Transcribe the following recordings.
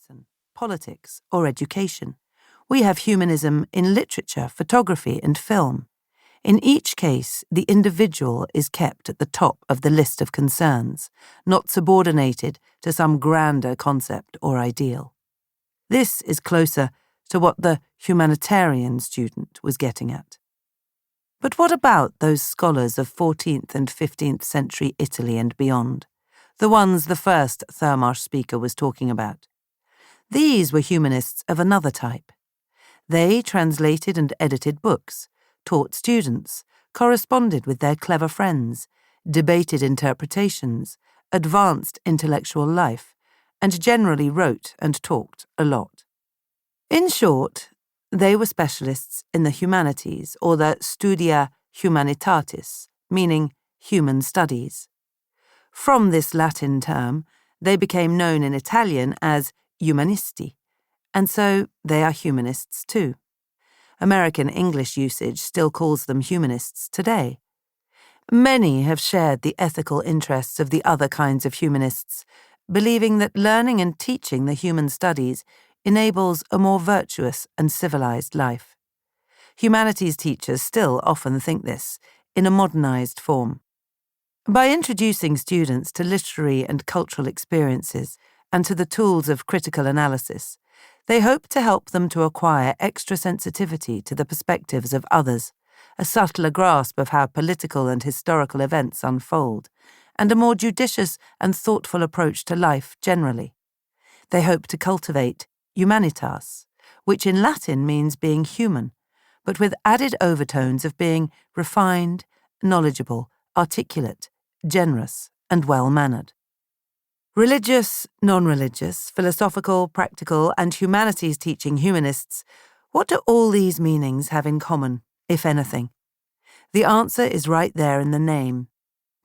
medicine, politics, or education. We have humanism in literature, photography, and film. In each case, the individual is kept at the top of the list of concerns, not subordinated to some grander concept or ideal. This is closer to what the humanitarian student was getting at. But what about those scholars of 14th and 15th century Italy and beyond, the ones the first Thermarsh speaker was talking about? These were humanists of another type. They translated and edited books, taught students, corresponded with their clever friends, debated interpretations, advanced intellectual life, and generally wrote and talked a lot. In short, they were specialists in the humanities, or the studia humanitatis, meaning human studies. From this Latin term, they became known in Italian as humanisti, and so they are humanists too. American English usage still calls them humanists today. Many have shared the ethical interests of the other kinds of humanists, believing that learning and teaching the human studies enables a more virtuous and civilized life. Humanities teachers still often think this, in a modernized form. By introducing students to literary and cultural experiences and to the tools of critical analysis, they hope to help them to acquire extra sensitivity to the perspectives of others, a subtler grasp of how political and historical events unfold, and a more judicious and thoughtful approach to life generally. They hope to cultivate humanitas, which in Latin means being human, but with added overtones of being refined, knowledgeable, articulate, generous, and well-mannered. Religious, non-religious, philosophical, practical, and humanities teaching humanists, what do all these meanings have in common, if anything? The answer is right there in the name.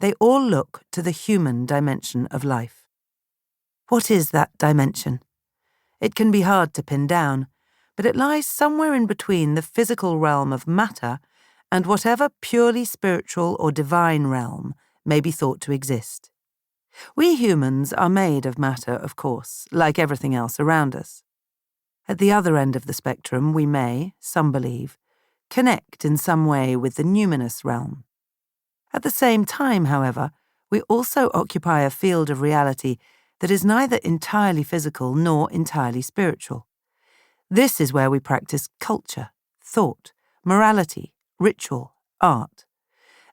They all look to the human dimension of life. What is that dimension? It can be hard to pin down, but it lies somewhere in between the physical realm of matter and whatever purely spiritual or divine realm may be thought to exist. We humans are made of matter, of course, like everything else around us. At the other end of the spectrum, we may, some believe, connect in some way with the numinous realm. At the same time, however, we also occupy a field of reality that is neither entirely physical nor entirely spiritual. This is where we practice culture, thought, morality, ritual, art.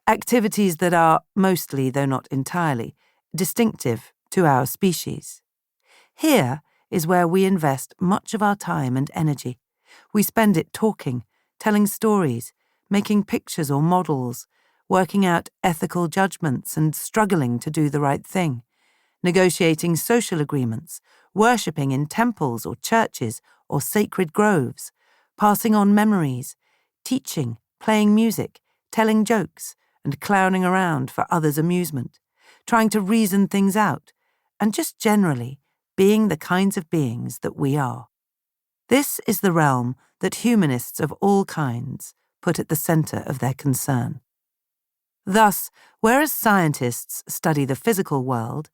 Activities that are, mostly though not entirely, distinctive to our species. Here is where we invest much of our time and energy. We spend it talking, telling stories, making pictures or models, working out ethical judgments and struggling to do the right thing, negotiating social agreements, worshipping in temples or churches or sacred groves, passing on memories, teaching, playing music, telling jokes, and clowning around for others' amusement, trying to reason things out, and just generally being the kinds of beings that we are. This is the realm that humanists of all kinds put at the centre of their concern. Thus, whereas scientists study the physical world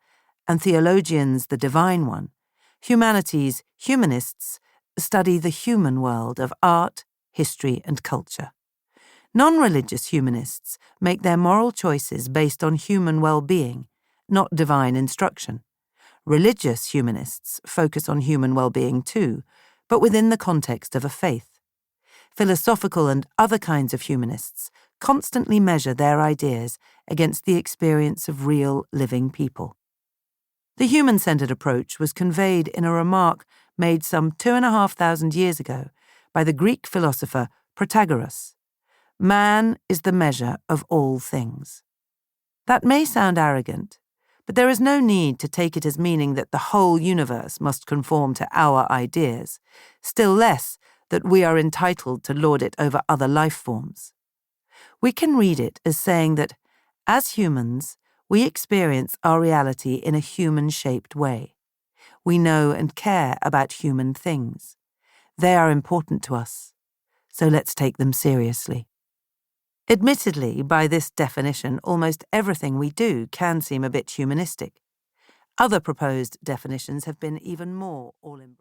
and theologians the divine one, humanists study the human world of art, history, and culture. Non-religious humanists make their moral choices based on human well-being, not divine instruction. Religious humanists focus on human well-being too, but within the context of a faith. Philosophical and other kinds of humanists constantly measure their ideas against the experience of real, living people. The human-centered approach was conveyed in a remark made some 2,500 years ago by the Greek philosopher Protagoras. Man is the measure of all things. That may sound arrogant, but there is no need to take it as meaning that the whole universe must conform to our ideas, still less that we are entitled to lord it over other life forms. We can read it as saying that, as humans, we experience our reality in a human-shaped way. We know and care about human things. They are important to us, so let's take them seriously. Admittedly, by this definition, almost everything we do can seem a bit humanistic. Other proposed definitions have been even more all-embracing.